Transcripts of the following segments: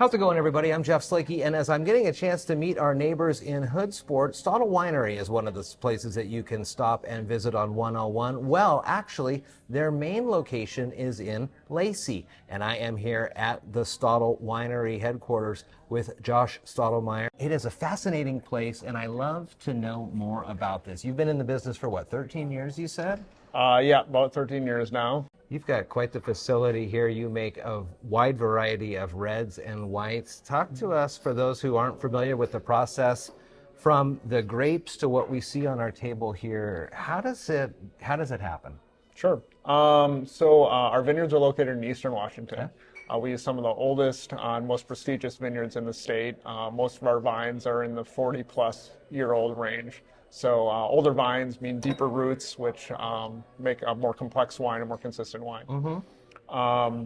How's it going, everybody? I'm Jeff Slakey, and as I'm getting a chance to meet our neighbors in Hoodsport, Stottle Winery is one of the places that you can stop and visit on 101. Well, actually, their main location is in Lacey, and I am here at the Stottle Winery headquarters with Josh Stottlemyer. It is a fascinating place, and I love to know more about this. You've been in the business for what, 13 years, you said? Yeah, about 13 years now. You've got quite the facility here. You make a wide variety of reds and whites. Talk to us, for those who aren't familiar with the process, from the grapes to what we see on our table here. How does it happen? Sure. Our vineyards are located in Eastern Washington. Okay. We use some of the oldest and most prestigious vineyards in the state. Most of our vines are in the 40-plus-year-old range. So older vines mean deeper roots, which make a more complex wine, a more consistent wine. Mm-hmm.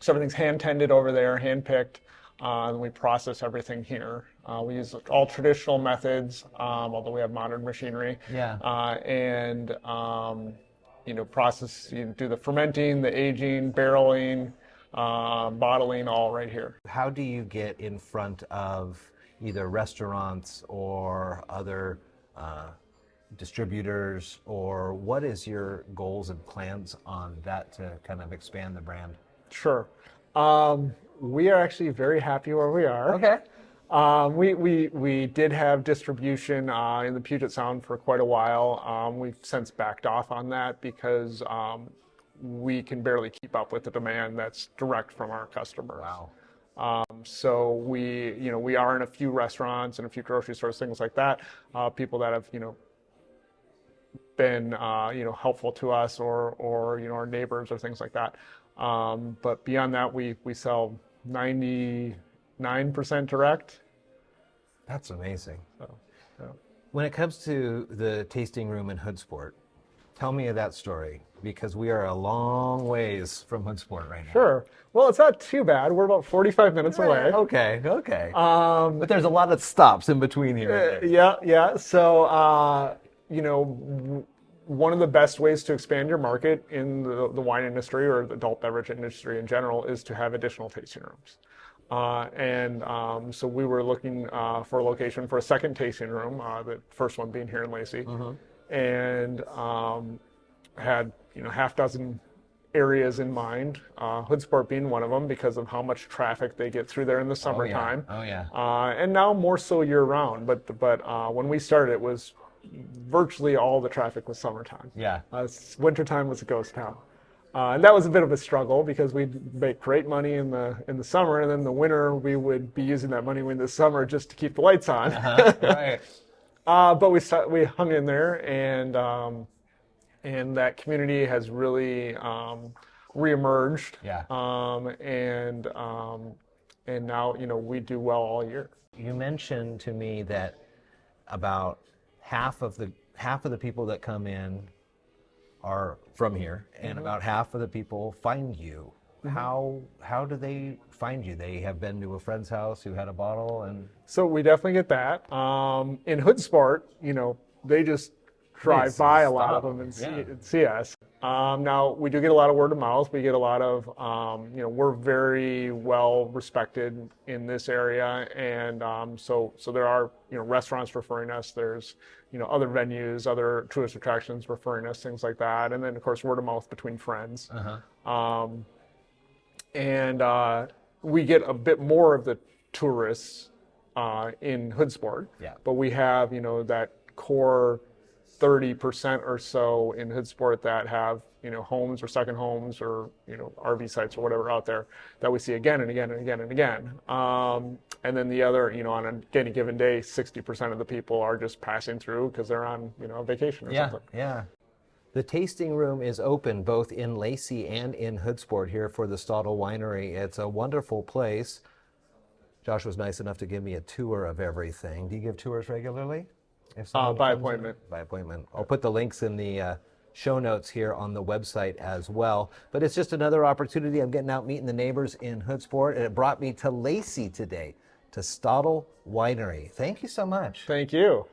So everything's hand-tended over there, hand-picked, and we process everything here. We use all traditional methods, although we have modern machinery. Yeah. Process, do the fermenting, the aging, barreling, bottling, all right here. How do you get in front of either restaurants or other distributors, or what is your goals and plans on that to kind of expand the brand? Sure. We are actually very happy where we are. Okay. We did have distribution in the Puget Sound for quite a while. We've since backed off on that because we can barely keep up with the demand that's direct from our customers. Wow. So we are in a few restaurants and a few grocery stores, things like that. People that have been helpful to us, or our neighbors or things like that. But beyond that, we sell 99% direct. That's amazing. So, yeah. When it comes to the tasting room in Hoodsport, tell me of that story, because we are a long ways from Hoodsport right now. Sure. Well, it's not too bad. We're about 45 minutes away. Okay. But there's a lot of stops in between here. Yeah. So, one of the best ways to expand your market in the wine industry, or the adult beverage industry in general, is to have additional tasting rooms. So we were looking for a location for a second tasting room, the first one being here in Lacey. Mm-hmm. And had half dozen areas in mind, Hoodsport being one of them, because of how much traffic they get through there in the summertime. Oh yeah. And now more so year round, but when we started, it was virtually all the traffic was summertime. Yeah. Wintertime was a ghost town. And that was a bit of a struggle, because we'd make great money in the summer, and then the winter we would be using that money in the summer just to keep the lights on. Right. But we hung in there, and that community has really reemerged. Yeah. And now we do well all year. You mentioned to me that about half of the people that come in are from here, and Mm-hmm. about half of the people find you. Mm-hmm. How do they find you? They have been to a friend's house who had a bottle, and so we definitely get that. In Hoodsport, they just drive by a lot of them and see us. Now we do get a lot of word of mouth. We get a lot of, we're very well respected in this area, and so there are restaurants referring us. There's other venues, other tourist attractions referring us, things like that, and then of course word of mouth between friends. Uh-huh. We get a bit more of the tourists in Hoodsport. Yeah. But we have that core 30% or so in Hoodsport that have homes or second homes or RV sites or whatever out there that we see again and again and again and again. And then the other, on any given day, 60% of the people are just passing through because they're on vacation or something. Yeah. The tasting room is open both in Lacey and in Hoodsport here for the Stottle Winery. It's a wonderful place. Josh was nice enough to give me a tour of everything. Do you give tours regularly? By appointment. By appointment. I'll put the links in the show notes here on the website as well. But it's just another opportunity. I'm getting out meeting the neighbors in Hoodsport, and it brought me to Lacey today, to Stottle Winery. Thank you so much. Thank you.